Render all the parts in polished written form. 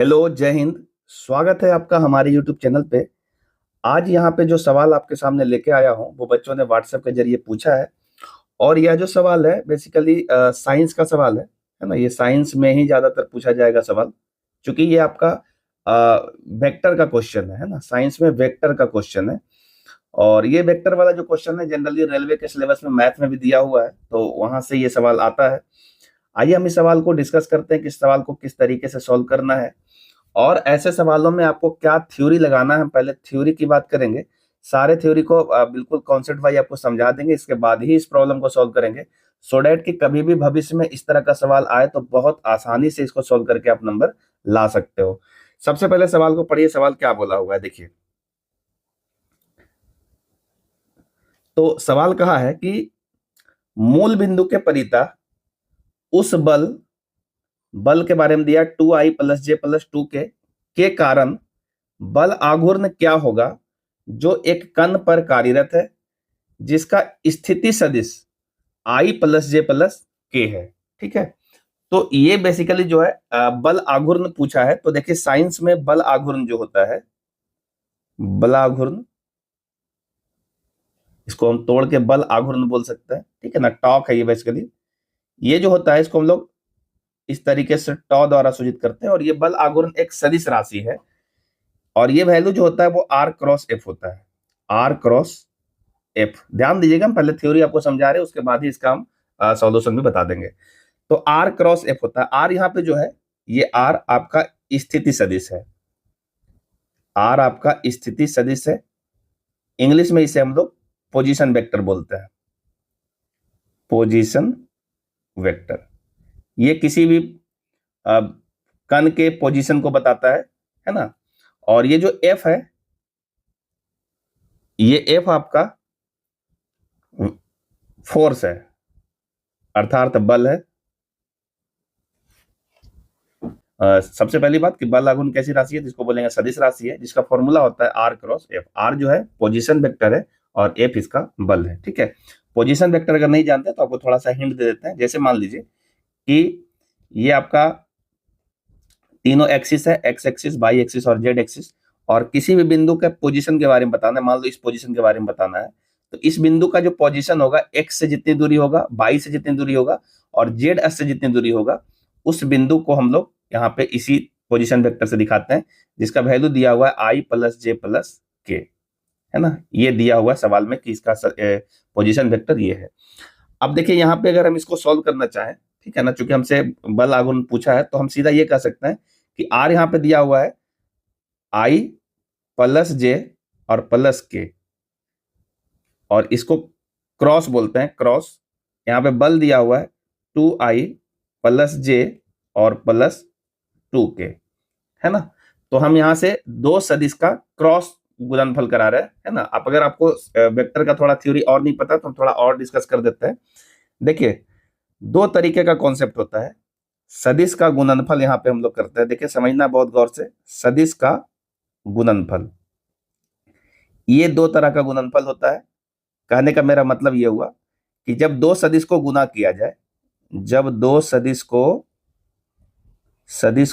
Hello, जय हिंद। स्वागत है आपका हमारे यूट्यूब चैनल पे। आज यहाँ पे जो सवाल आपके सामने लेके आया हूँ वो बच्चों ने व्हाट्सएप के जरिए पूछा है। और यह जो सवाल है बेसिकली साइंस का सवाल है ना। ये साइंस में ही ज्यादातर पूछा जाएगा सवाल, क्योंकि ये आपका वेक्टर का क्वेश्चन है ना। साइंस में वेक्टर का क्वेश्चन है। और ये वेक्टर वाला जो क्वेश्चन है जनरली रेलवे के सिलेबस में मैथ में भी दिया हुआ है, तो वहां से ये सवाल आता है। आइए हम इस सवाल को डिस्कस करते हैं कि इस सवाल को किस तरीके से सॉल्व करना है और ऐसे सवालों में आपको क्या थ्योरी लगाना है। हम पहले थ्योरी की बात करेंगे। सारे थ्योरी को बिल्कुल कॉन्सेप्ट वाइज आपको समझा देंगे, इसके बाद ही इस प्रॉब्लम को सॉल्व करेंगे, सो डैट कि कभी भी भविष्य में इस तरह का सवाल आए तो बहुत आसानी से इसको सॉल्व करके आप नंबर ला सकते हो। सबसे पहले सवाल को पढ़िए, सवाल क्या बोला हुआ है देखिए। तो सवाल कहा है कि मूल बिंदु के परिता उस बल बल के बारे में दिया 2i+j+2 के कारण बल आघूर्ण क्या होगा जो एक कण पर कार्यरत है जिसका स्थिति सदिश i+j+k है। ठीक है, तो ये बेसिकली जो है बल आघूर्ण पूछा है। तो देखिए साइंस में बल आघूर्ण जो होता है, बल आघूर्ण, इसको हम तोड़ के बल आघूर्ण बोल सकते हैं। ठीक है ना, टॉक है ये बेसिकली। ये जो होता है इसको हम लोग इस तरीके से टॉ द्वारा सूचित करते हैं। और ये बल आघूर्ण एक सदिश राशि है और ये वैल्यू जो होता है वो r क्रॉस f होता है। r क्रॉस f, ध्यान दीजिएगा, हम पहले थ्योरी आपको समझा रहे हैं, उसके बाद ही इसका हम सॉल्यूशन भी बता देंगे। तो r क्रॉस f होता है। r यहाँ पे जो है ये r आपका स्थिति सदिश है। r आपका स्थिति सदिश है। इंग्लिश में इसे हम लोग पोजीशन वेक्टर बोलते हैं। पोजीशन वेक्टर ये किसी भी कण के पोजीशन को बताता है ना। और ये जो f है, ये f आपका फोर्स है, अर्थात बल है। सबसे पहली बात कि बल आघूर्ण कैसी राशि है, जिसको बोलेंगे सदिश राशि है, जिसका फॉर्मूला होता है r क्रॉस f। r जो है पोजीशन वेक्टर है और f इसका बल है। ठीक है, पोजीशन वेक्टर अगर नहीं जानते तो आपको थोड़ा सा हिंट दे देते हैं। जैसे मान लीजिए कि ये आपका तीनों एक्सिस है, एक्स एक्सिस, वाई एक्सिस और जेड एक्सिस, और किसी भी बिंदु के पोजीशन के बारे में बताना है। मान लो इस पोजीशन के बारे में बताना है, तो इस बिंदु का जो पोजीशन होगा, एक्स से जितनी दूरी होगा, वाई से जितनी दूरी होगा और जेड एस से जितनी दूरी होगा, उस बिंदु को हम लोग यहाँ पे इसी पोजीशन वेक्टर से दिखाते हैं, जिसका वैल्यू दिया हुआ है i+j+k, है ना। ये दिया हुआ है सवाल में कि इसका पोजीशन वेक्टर ये है। अब देखिए यहाँ पे अगर हम इसको सॉल्व करना चाहें, ठीक है ना, चूंकि हमसे बल आघूर्ण पूछा है, तो हम सीधा ये कह सकते हैं कि r यहाँ पे दिया हुआ है i+j और +k, और इसको क्रॉस बोलते हैं, क्रॉस। यहाँ पे बल दिया हुआ है 2i+j और +2k, है ना। तो हम यहाँ से दो सदिश का क्रॉस गुणनफल करा रहे हैं, है ना। अब अगर आपको वेक्टर का थोड़ा थ्योरी और नहीं पता तो हम थोड़ा और डिस्कस कर देते हैं। देखिए दो तरीके का कॉन्सेप्ट होता है। सदिश का गुणनफल यहाँ पे हम लोग करते हैं। देखिए समझना बहुत गौर से, सदिश का गुणनफल, ये दो तरह का गुणनफल होता है। कहने का मेरा मतलब ये हुआ कि जब दो सदिश को गुना किया जाए, जब दो सदिश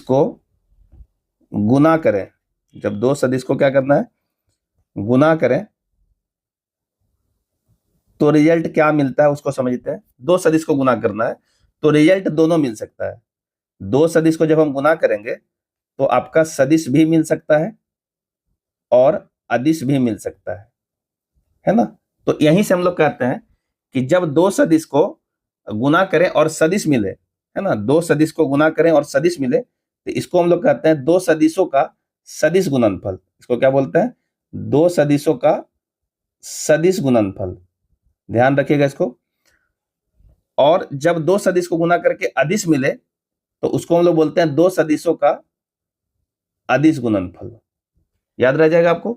को गुना करें, जब दो सदिश को क्या करना है, गुना करें, तो रिजल्ट क्या मिलता है उसको समझते हैं। दो सदिश को गुना करना है तो रिजल्ट दोनों मिल सकता है। दो सदिश को जब हम गुना करेंगे तो आपका सदिश भी मिल सकता है और अदिश भी मिल सकता है ना। तो यहीं से हम लोग कहते हैं कि जब दो सदिश को गुना करें और सदिश मिले, है ना, दो सदिश को गुना करें और सदिश मिले, तो इसको हम लोग कहते हैं दो सदिशों का सदिश गुणनफल। इसको क्या बोलते हैं, दो सदिशों का सदिश गुणनफल। ध्यान रखिएगा इसको। और जब दो सदिश को गुना करके अदिश मिले तो उसको हम लोग बोलते हैं दो सदिशों का अदिश गुणनफल। याद रह जाएगा आपको।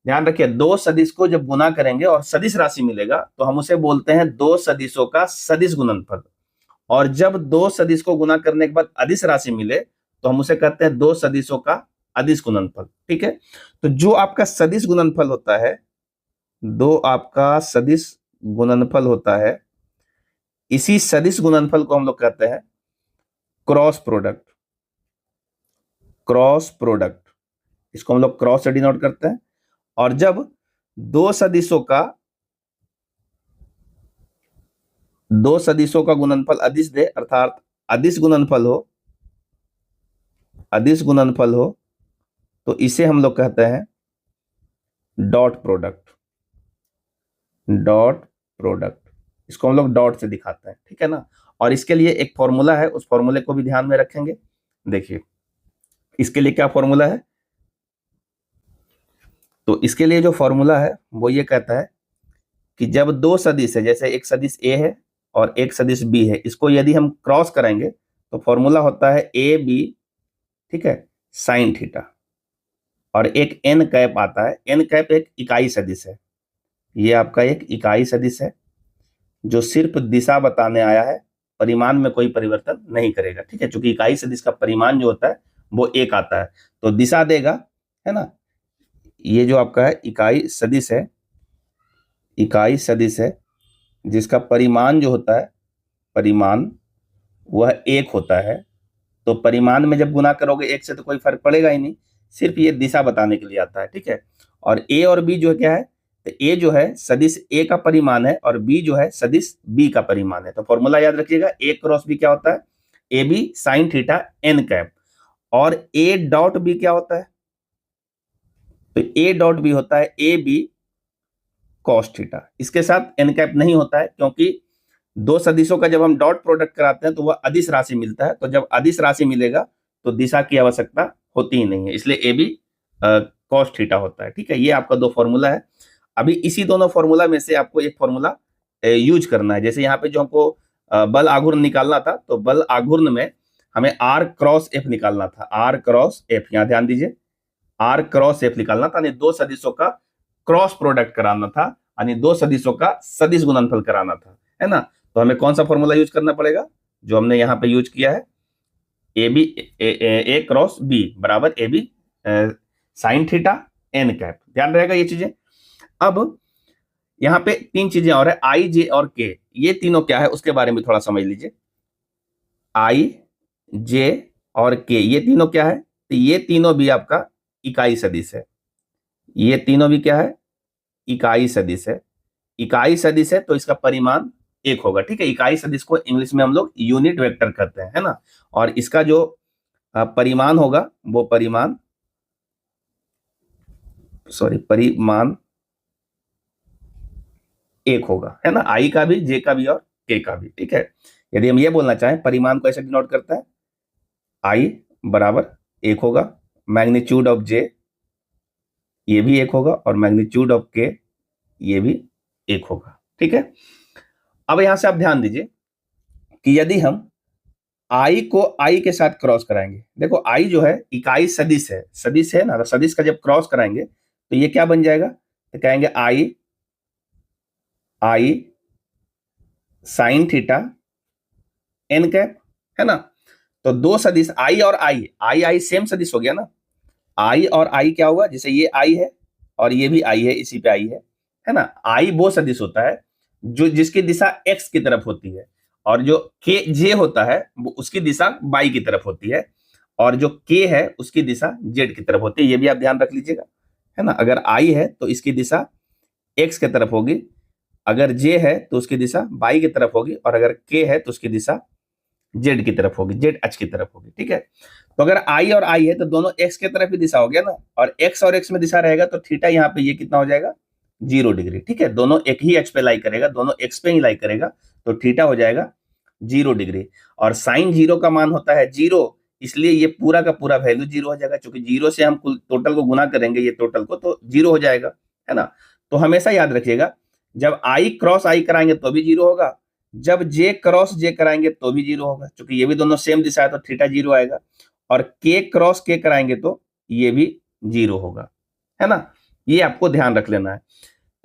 ध्यान रखिए, दो सदिश को जब गुना करेंगे और सदिश राशि मिलेगा तो हम उसे बोलते हैं दो सदिशों का सदिश गुणनफल। और जब दो सदिश को गुना करने के बाद अदिश राशि मिले तो हम उसे कहते हैं दो सदिशों का अदिश गुणनफल। ठीक है, तो जो आपका सदिश गुणनफल होता है, दो आपका सदिश गुणनफल होता है, इसी सदिश गुणनफल को हम लोग कहते हैं क्रॉस प्रोडक्ट। क्रॉस प्रोडक्ट, इसको हम लोग क्रॉस से डिनोट करते हैं। और जब दो सदिशों का गुणनफल अदिश दे, अर्थात अदिश गुणनफल हो, तो इसे हम लोग कहते हैं डॉट प्रोडक्ट। इसको हम लोग डॉट से दिखाते हैं, ठीक है ना। और इसके लिए एक फॉर्मूला है, उस फॉर्मूले को भी ध्यान में रखेंगे। देखिए इसके लिए क्या फॉर्मूला है, तो इसके लिए जो फॉर्मूला है वो ये कहता है कि जब दो सदिश है, जैसे एक सदिश ए है और एक सदिश बी है, इसको यदि हम क्रॉस करेंगे तो फॉर्मूला होता है ए बी, ठीक है, साइन थीटा। और एक एन कैप आता है, एन कैप एक इकाई सदिश है, ये आपका एक इकाई सदिश है जो सिर्फ दिशा बताने आया है, परिमाण में कोई परिवर्तन नहीं करेगा, ठीक है। चूंकि इकाई सदिश का परिमाण जो होता है वो एक आता है, तो दिशा देगा, है ना। ये जो आपका है इकाई सदिश है जिसका परिमाण जो होता है, परिमाण वह एक होता है। तो परिमाण में जब गुना करोगे एक से तो कोई फर्क पड़ेगा ही नहीं, सिर्फ ये दिशा बताने के लिए आता है, ठीक है। और ए और बी जो है क्या है, तो ए जो है सदिश ए का परिमाण है और बी जो है सदिश बी का परिमाण है। तो फॉर्मूला याद रखिएगा, ए क्रॉस बी क्या होता है, A B sine theta n cap. और ए डॉट बी क्या होता है, तो ए डॉट बी होता है ए बी कॉस थीटा। इसके साथ एन कैप नहीं होता है, क्योंकि दो सदिशों का जब हम डॉट प्रोडक्ट कराते हैं तो वह अदिश राशि मिलता है, तो जब अदिश राशि मिलेगा तो दिशा की आवश्यकता होती ही नहीं है, इसलिए ए बी कॉस थीटा होता है, ठीक है। ये आपका दो फॉर्मूला है। अभी इसी दोनों फॉर्मूला में से आपको एक फॉर्मूला यूज करना है। जैसे यहाँ पे जो हमको बल आघूर्ण निकालना था, तो बल आघूर्ण में हमें आर क्रॉस एफ निकालना था, आर क्रॉस एफ, यहाँ ध्यान दीजिए, आर क्रॉस एफ निकालना था, यानी दो सदिशों का क्रॉस प्रोडक्ट कराना था, यानी दो सदिशों का सदिश गुणनफल कराना था, है ना। तो हमें कौन सा फॉर्मूला यूज करना पड़ेगा, जो हमने यहाँ पे यूज किया है, ए बी ए क्रॉस बी बराबर A B sine theta n cap, ध्यान रहेगा ये चीजें। अब यहाँ पे तीन चीजें और है, आई जे और के, ये तीनों क्या है उसके बारे में थोड़ा समझ लीजिए। आई जे और के ये तीनों क्या है, तो ये तीनों भी आपका इकाई सदिश है, ये तीनों भी क्या है, इकाई सदिश है। इकाई सदिश है तो इसका परिमाण एक होगा, ठीक है। इकाई सदिश को इंग्लिश में हम लोग यूनिट वेक्टर कहते हैं, है ना। और इसका जो परिमाण होगा वो परिमाण एक होगा, है ना, आई का भी, जे का भी और के का भी, ठीक है। यदि हम ये बोलना चाहें परिमाण को ऐसे डिनोट करता है, आई बराबर एक होगा, मैग्नीट्यूड ऑफ जे ये भी एक होगा, और मैग्नीट्यूड ऑफ के ये भी एक होगा, ठीक है। अब यहां से आप ध्यान दीजिए कि यदि हम आई को आई के साथ क्रॉस कराएंगे, देखो आई जो है इकाई सदिश है ना, तो सदिश का जब क्रॉस कराएंगे तो ये क्या बन जाएगा, तो कहेंगे आई साइन थीटा एन कैप, है ना। तो दो सदिश आई और आई सेम सदिश हो गया ना, आई और आई क्या होगा, जैसे ये आई है और ये भी आई है, इसी पे आई है ना। आई वो सदिश होता है जो जिसकी दिशा एक्स की तरफ होती है, और जो के जे होता है वो उसकी दिशा वाई की तरफ होती है, और जो के है उसकी दिशा जेड की तरफ होती है। ये भी आप ध्यान रख लीजिएगा, है ना। अगर आई है तो इसकी दिशा एक्स की तरफ होगी, अगर जे है तो उसकी दिशा वाई की तरफ होगी, और अगर के है तो उसकी दिशा जेड की तरफ होगी, जेड अक्ष की तरफ होगी, ठीक है। तो अगर आई और आई है तो दोनों एक्स की तरफ ही दिशा हो गया ना, और एक्स और एक्स में दिशा रहेगा तो थीटा यहाँ पे ये कितना हो जाएगा, 0 डिग्री, ठीक है। दोनों एक ही अक्ष पे लाई करेगा, दोनों एक्स पे ही लाई करेगा, तो थीटा हो जाएगा 0 डिग्री। और साइन 0 का मान होता है 0, इसलिए ये पूरा का पूरा वैल्यू 0 हो जाएगा, क्योंकि 0 से हम कुल टोटल को गुना करेंगे, ये टोटल को, तो 0 हो जाएगा, है ना। तो हमेशा याद रखिएगा, जब आई क्रॉस आई कराएंगे तो भी 0 होगा, जब जे क्रॉस जे कराएंगे तो भी 0 होगा, क्योंकि ये भी दोनों सेम दिशा है तो थीटा 0 आएगा, और के क्रॉस के कराएंगे तो ये भी 0 होगा, है ना। ये आपको ध्यान रख लेना है।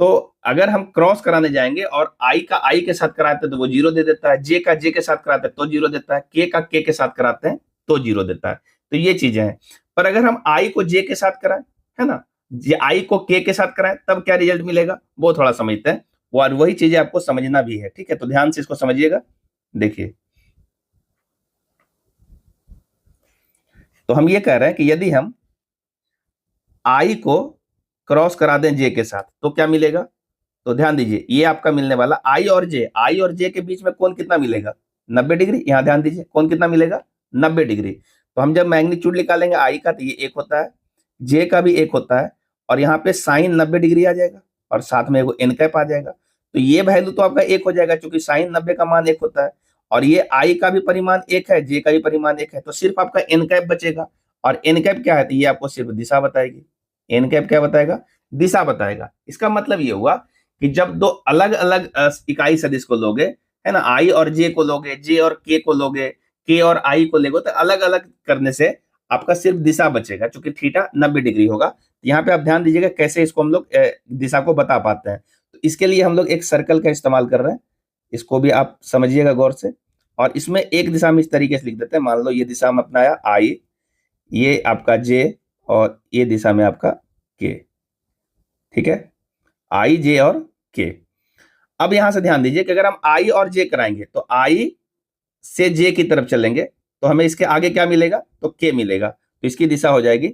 तो अगर हम क्रॉस कराने जाएंगे और आई का आई के साथ कराते हैं तो वो 0 दे देता है, जे का जे के साथ कराते हैं तो 0 देता है, के का के साथ कराते हैं तो 0 देता है। तो ये चीजें हैं। पर अगर हम आई को जे के साथ कराएं, है ना, आई को के साथ कराएं, तब क्या रिजल्ट मिलेगा वो थोड़ा समझते हैं, और वही चीजें आपको समझना भी है, ठीक है। तो ध्यान से इसको समझिएगा। देखिए, तो हम ये कह रहे हैं कि यदि हम आई को क्रॉस करा दें जे के साथ तो क्या मिलेगा। तो ध्यान दीजिए, ये आपका मिलने वाला आई और जे के बीच में कोण कितना मिलेगा, 90 डिग्री। यहां ध्यान दीजिए, कोण कितना मिलेगा, 90 डिग्री। तो हम जब मैग्नीट्यूड निकालेंगे आई का तो ये 1 होता है, जे का भी 1 होता है, और यहाँ पे साइन 90 डिग्री आ जाएगा और साथ में वो एन कैप आ जाएगा। तो ये वैल्यू तो आपका 1 हो जाएगा, क्योंकि साइन 90 का मान 1 होता है, और ये आई का भी परिमाण 1 है, जे का भी परिमाण 1 है, तो सिर्फ आपका एन कैप बचेगा। और एन कैप क्या है, तो ये आपको सिर्फ दिशा बताएगी। एन कैप क्या बताएगा, दिशा बताएगा। इसका मतलब ये हुआ कि जब दो अलग अलग इकाई सदिश को लोगे, है ना, आई और जे को लोगे, जे और के को लोगे, के और आई को लोगे, तो अलग अलग करने से आपका सिर्फ दिशा बचेगा, क्योंकि थीटा 90 डिग्री होगा। यहाँ पे आप ध्यान दीजिएगा कैसे इसको हम लोग दिशा को बता पाते हैं। तो इसके लिए हम लोग एक सर्कल का इस्तेमाल कर रहे हैं, इसको भी आप समझिएगा गौर से। और इसमें एक दिशा में इस तरीके से लिख देते हैं, मान लो ये दिशा में अपनाया आई, ये आपका जे, और ये दिशा में आपका के। ठीक है, आई, जे और के। अब यहां से ध्यान दीजिए कि अगर हम आई और जे कराएंगे तो आई से जे की तरफ चलेंगे तो हमें इसके आगे क्या मिलेगा, तो के मिलेगा, तो इसकी दिशा हो जाएगी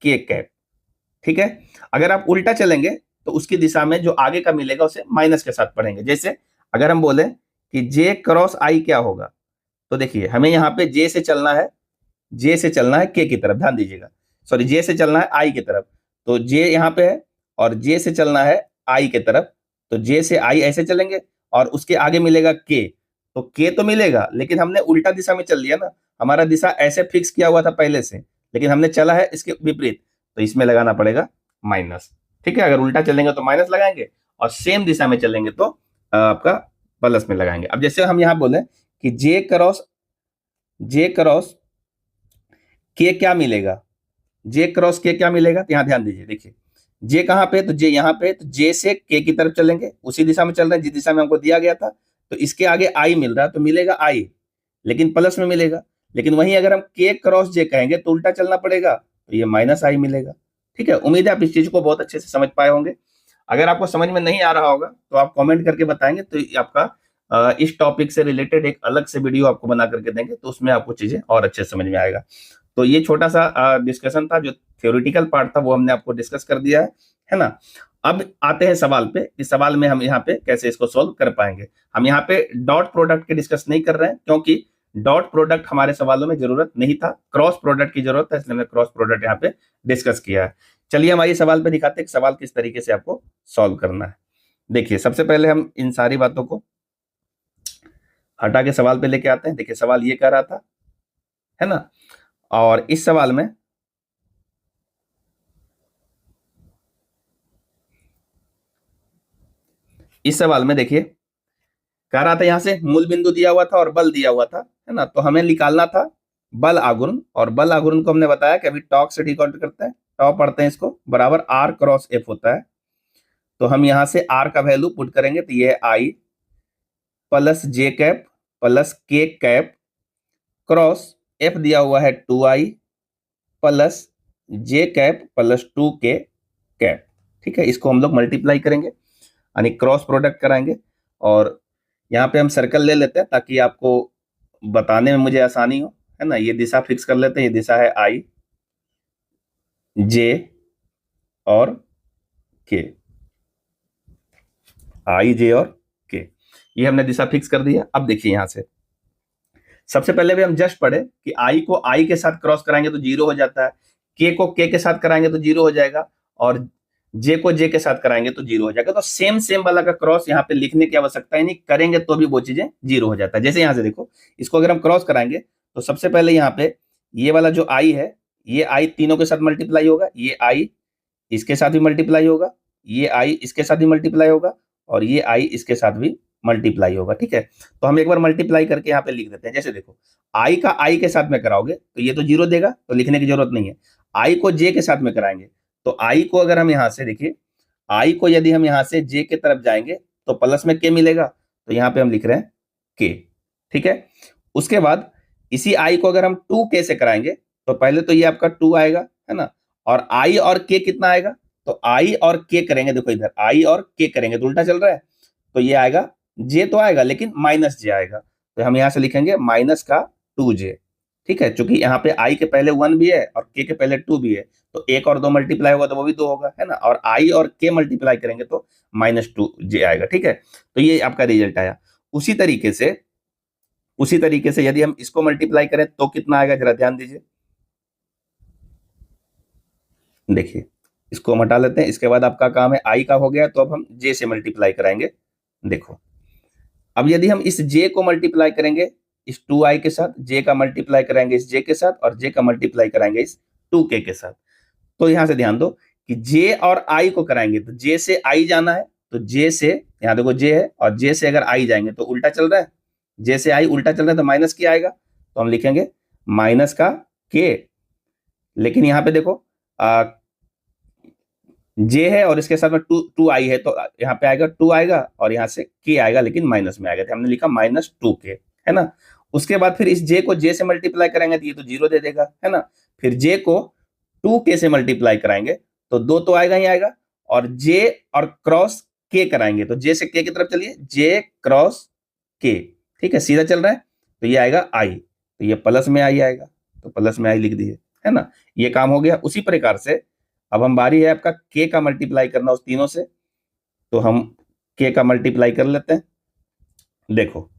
के कैप। ठीक है, अगर आप उल्टा चलेंगे तो उसकी दिशा में जो आगे का मिलेगा उसे माइनस के साथ पढ़ेंगे। जैसे अगर हम बोले कि जे क्रॉस आई क्या होगा, तो देखिए हमें यहाँ पे जे से चलना है, जे से चलना है के की तरफ, ध्यान दीजिएगा, सॉरी जे से चलना है आई की तरफ, तो जे यहाँ पे है, और जे से चलना है आई की तरफ, तो जे से आई ऐसे चलेंगे और उसके आगे मिलेगा के, तो के तो मिलेगा, लेकिन हमने उल्टा दिशा में चल लिया ना, हमारा दिशा ऐसे फिक्स किया हुआ था पहले से, लेकिन हमने चला है इसके विपरीत, तो इसमें लगाना पड़ेगा माइनस। ठीक है, अगर उल्टा चलेंगे तो माइनस लगाएंगे, और सेम दिशा में चलेंगे तो आपका प्लस में लगाएंगे। अब जैसे हम यहाँ बोले कि जे क्रॉस के क्या मिलेगा, जे क्रॉस के क्या मिलेगा, तो यहां ध्यान दीजिए, देखिए जे कहां पे, तो जे यहां पे, तो जे से के की तरफ चलेंगे, उसी दिशा में चल रहे हैं जिस दिशा में हमको दिया गया था, तो इसके आगे आई मिल रहा है तो मिलेगा आई, लेकिन प्लस में मिलेगा। लेकिन वहीं अगर हम के क्रॉस जे कहेंगे तो उल्टा चलना पड़ेगा, तो ये माइनस आई मिलेगा। ठीक है, उम्मीद है आप इस चीज को बहुत अच्छे से समझ पाए होंगे। अगर आपको समझ में नहीं आ रहा होगा तो आप कमेंट करके बताएंगे, तो आपका इस टॉपिक से रिलेटेड एक अलग से वीडियो आपको बना करके देंगे, तो उसमें आपको चीजें और अच्छे से समझ में आएगा। तो ये छोटा सा डिस्कशन था, जो थ्योरेटिकल पार्ट था वो हमने आपको डिस्कस कर दिया है ना। अब आते हैं सवाल पे, इस सवाल में हम यहाँ पे कैसे इसको सॉल्व कर पाएंगे। हम यहाँ पे डॉट प्रोडक्ट के डिस्कस नहीं कर रहे हैं, क्योंकि डॉट प्रोडक्ट हमारे सवालों में जरूरत नहीं था, क्रॉस प्रोडक्ट की जरूरत है, इसलिए हमने क्रॉस प्रोडक्ट यहाँ पे डिस्कस किया है। चलिए हमारे सवाल पे दिखाते हैं सवाल किस तरीके से आपको सॉल्व करना है। देखिए सबसे पहले हम इन सारी बातों को हटा के सवाल पे लेके आते हैं। देखिए सवाल ये कह रहा था, है ना, और इस सवाल में देखिए कह रहा था यहां से मूल बिंदु दिया हुआ था और बल दिया हुआ था, है ना, तो हमें निकालना था बल आघूर्ण, और बल आघूर्ण को हमने बताया कि अभी टॉर्क से डिकॉर्ड करते हैं, टॉर्क पढ़ते हैं इसको, बराबर आर क्रॉस एफ होता है। तो हम यहां से आर का वैल्यू पुट करेंगे, तो ये आई प्लस जे कैप प्लस के कैप क्रॉस एफ दिया हुआ है 2i प्लस जे कैप प्लस 2k कैप। ठीक है, इसको हम लोग मल्टीप्लाई करेंगे यानी क्रॉस प्रोडक्ट कराएंगे, और यहाँ पे हम सर्कल ले लेते हैं ताकि आपको बताने में मुझे आसानी हो, है ना। ये दिशा फिक्स कर लेते हैं, ये दिशा है आई, जे और के, आई, जे और के, ये हमने दिशा फिक्स कर दिया। अब देखिए यहां से सबसे पहले भी हम जस्ट पढ़े कि आई को आई के साथ क्रॉस कराएंगे तो 0 हो जाता है, के को के के साथ कराएंगे तो 0 हो जाएगा, और जे को जे के साथ कराएंगे तो 0 हो जाएगा। तो सेम वाला का क्रॉस यहाँ पे लिखने की आवश्यकता ही नहीं, करेंगे तो भी वो चीजें 0 हो जाता है। जैसे यहां से देखो, इसको अगर हम क्रॉस कराएंगे तो सबसे पहले यहाँ पे ये वाला जो आई है, ये आई तीनों के साथ मल्टीप्लाई होगा, ये आई इसके साथ भी मल्टीप्लाई होगा, ये आई इसके साथ भी मल्टीप्लाई होगा, और ये आई इसके साथ भी मल्टीप्लाई होगा। ठीक है, तो हम एक बार मल्टीप्लाई करके यहाँ पे लिख देते हैं। जैसे देखो आई का आई के साथ में कराओगे तो ये तो 0 देगा, तो लिखने की जरूरत नहीं है। आई को जे के साथ में कराएंगे तो आई को अगर हम यहाँ से देखिए, आई को यदि हम यहाँ से जे के तरफ जाएंगे तो प्लस में के मिलेगा, तो यहाँ पे हम लिख रहे हैं के। ठीक है, उसके बाद इसी आई को अगर हम 2k से कराएंगे तो पहले तो ये आपका 2 आएगा, है ना, और आई और के कितना आएगा, तो आई और के करेंगे, देखो इधर आई और के करेंगे तो उल्टा चल रहा है, तो ये आएगा जे तो आएगा लेकिन माइनस जे आएगा, तो हम यहां से लिखेंगे माइनस का 2j। ठीक है, क्योंकि यहाँ पे i के पहले 1 भी है और k के पहले 2 भी है, तो 1 और 2 मल्टीप्लाई होगा तो वो भी 2 होगा, है ना, और i और k मल्टीप्लाई करेंगे तो -2j आएगा। ठीक है, तो ये आपका रिजल्ट आया। उसी तरीके से यदि हम इसको मल्टीप्लाई करें तो कितना आएगा, जरा ध्यान दीजिए। देखिए, इसको हम हटा लेते हैं, इसके बाद आपका काम है i का हो गया, तो अब हम j से मल्टीप्लाई कराएंगे। देखो, अब यदि हम इस j को मल्टीप्लाई करेंगे इस 2i के साथ, j का मल्टीप्लाई कराएंगे इस j के साथ, और j का मल्टीप्लाई कराएंगे इस 2k के साथ, तो यहां से ध्यान दो कि j और i को कराएंगे तो j से i जाना है, तो j से, यहां देखो j है और j से अगर i जाएंगे तो उल्टा चल रहा है, j से i उल्टा चल रहा है तो माइनस क्या आएगा, तो हम लिखेंगे माइनस का k। लेकिन यहाँ पे देखो j है और इसके साथ में 2i है, तो यहाँ पे आएगा 2 आएगा और यहाँ से k आएगा, लेकिन माइनस में आएगा, तो हमने लिखा -2k, है ना। उसके बाद फिर इस j को j से मल्टीप्लाई कराएंगे तो ये तो 0 दे देगा, है ना। फिर j को 2k से मल्टीप्लाई कराएंगे तो 2 तो आएगा ही आएगा, और j और क्रॉस k कराएंगे तो j से k की तरफ चलिए, j क्रॉस k, ठीक है, सीधा चल रहा है, तो ये आएगा i, तो ये प्लस में i आएगा, तो प्लस में i लिख दिए, है ना। ये काम हो गया। उसी प्रकार से अब हम बारी है आपका k का मल्टीप्लाई करना उस तीनों से, तो हम k का मल्टीप्लाई कर लेते हैं। देखो,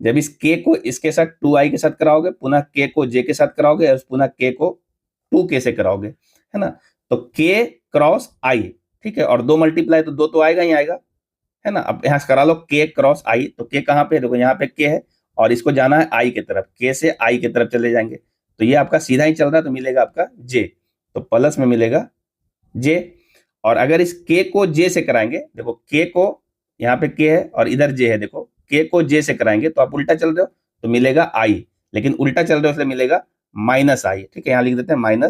जब इस k को इसके साथ 2i के साथ कराओगे, पुनः k को j के साथ कराओगे और पुनः k को 2k से कराओगे, है ना, तो k क्रॉस i, ठीक है, और 2 मल्टीप्लाई तो 2 तो आएगा ही आएगा, है ना। अब यहां से करा लो k क्रॉस i, तो k कहां पे है, देखो यहाँ पे k है और इसको जाना है i की तरफ, k से i की तरफ चले जाएंगे, तो ये आपका सीधा ही चल रहा है, तो मिलेगा आपका j, तो प्लस में मिलेगा j। और अगर इस k को j से कराएंगे, देखो k को, यहाँ पे k है और इधर j है, देखो k को j से कराएंगे तो आप उल्टा चल रहे हो तो मिलेगा i, लेकिन उल्टा चल रहे हो इसलिए मिलेगा -i, ठीक है, यहाँ लिख देते हैं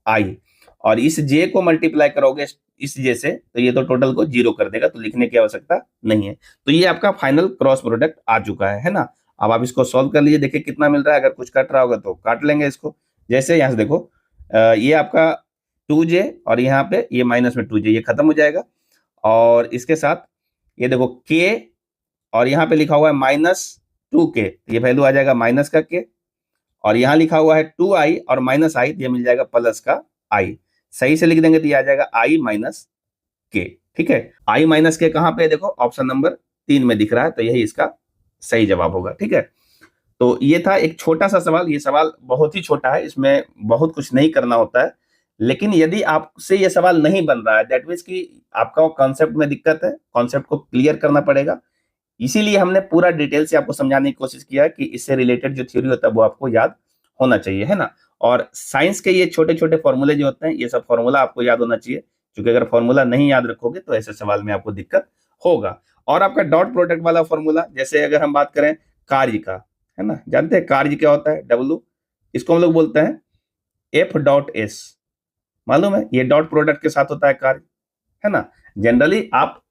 -i। और इस j को मल्टीप्लाई करोगे इस j से तो ये तो टोटल को 0 कर देगा, तो लिखने की आवश्यकता नहीं है। तो ये आपका फाइनल क्रॉस प्रोडक्ट आ चुका है ना। अब आप इसको सॉल्व कर लीजिए, देखिए कितना मिल रहा है। अगर कुछ कट रहा होगा तो काट लेंगे इसको। जैसे यहाँ से देखो ये आपका 2j और यहाँ पे ये माइनस में 2j, ये खत्म हो जाएगा, और इसके साथ ये देखो k और यहाँ पे लिखा हुआ है -2k, ये वैल्यू आ जाएगा माइनस का k, और यहाँ लिखा हुआ है 2i और -i, ये मिल जाएगा प्लस का i। सही से लिख देंगे तो ये आ जाएगा i माइनस k, ठीक है। i माइनस k कहाँ पे है, देखो ऑप्शन नंबर 3 में दिख रहा है, तो यही इसका सही जवाब होगा, ठीक है। तो ये था एक छोटा सा सवाल, ये सवाल बहुत ही छोटा है, इसमें बहुत कुछ नहीं करना होता है, लेकिन यदि आपसे ये सवाल नहीं बन रहा है दैट मीन्स कि आपका कॉन्सेप्ट में दिक्कत है, कॉन्सेप्ट को क्लियर करना पड़ेगा। इसीलिए हमने पूरा डिटेल से आपको समझाने की कोशिश किया कि इससे रिलेटेड जो थ्योरी होता है वो आपको याद होना चाहिए, है ना। और साइंस के ये छोटे छोटे फॉर्मूले जो होते हैं, ये सब फॉर्मूला आपको याद होना चाहिए, क्योंकि अगर फॉर्मूला नहीं याद रखोगे तो ऐसे सवाल में आपको दिक्कत होगा। और आपका डॉट प्रोडक्ट वाला फॉर्मूला, जैसे अगर हम बात करें कार्य का, है ना, जानते हैं कार्य क्या होता है, W, इसको हम लोग बोलते हैं F.S, मालूम है, ये डॉट प्रोडक्ट के साथ होता है कार्य, है ना। जनरली आप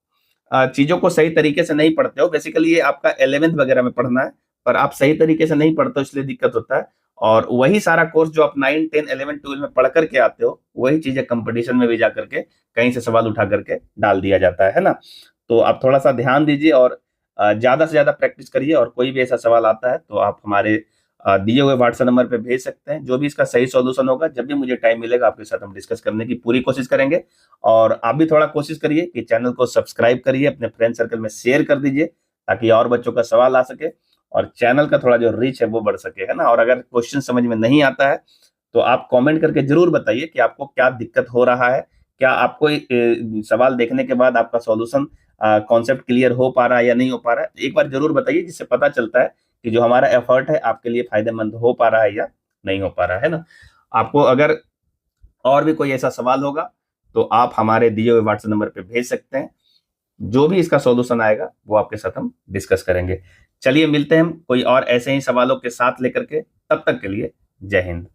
चीजों को सही तरीके से नहीं पढ़ते हो, बेसिकली ये आपका 11th वगैरह में पढ़ना है, पर आप सही तरीके से नहीं पढ़ते हो इसलिए दिक्कत होता है। और वही सारा कोर्स जो आप 9, 10, 11, 12 में पढ़ करके आते हो, वही चीजें कंपटीशन में भी जा करके कहीं से सवाल उठा करके डाल दिया जाता है ना। तो आप थोड़ा सा ध्यान दीजिए और ज्यादा से ज्यादा प्रैक्टिस करिए, और कोई भी ऐसा सवाल आता है तो आप हमारे दिए हुए व्हाट्सएप नंबर पे भेज सकते हैं। जो भी इसका सही सॉल्यूशन होगा, जब भी मुझे टाइम मिलेगा आपके साथ हम डिस्कस करने की पूरी कोशिश करेंगे। और आप भी थोड़ा कोशिश करिए कि चैनल को सब्सक्राइब करिए, अपने फ्रेंड सर्कल में शेयर कर दीजिए, ताकि और बच्चों का सवाल आ सके और चैनल का थोड़ा जो रीच है वो बढ़ सके, है ना। और अगर क्वेश्चन समझ में नहीं आता है तो आप कमेंट करके जरूर बताइए कि आपको क्या दिक्कत हो रहा है, क्या आपको सवाल देखने के बाद आपका सॉल्यूशन कॉन्सेप्ट क्लियर हो पा रहा है या नहीं हो पा रहा है, एक बार जरूर बताइए, जिससे पता चलता है कि जो हमारा एफर्ट है आपके लिए फायदेमंद हो पा रहा है या नहीं हो पा रहा है ना। आपको अगर और भी कोई ऐसा सवाल होगा तो आप हमारे दिए हुए व्हाट्सएप नंबर पे भेज सकते हैं। जो भी इसका सॉल्यूशन आएगा वो आपके साथ हम डिस्कस करेंगे। चलिए मिलते हैं हम कोई और ऐसे ही सवालों के साथ लेकर के, तब तक के लिए जय हिंद।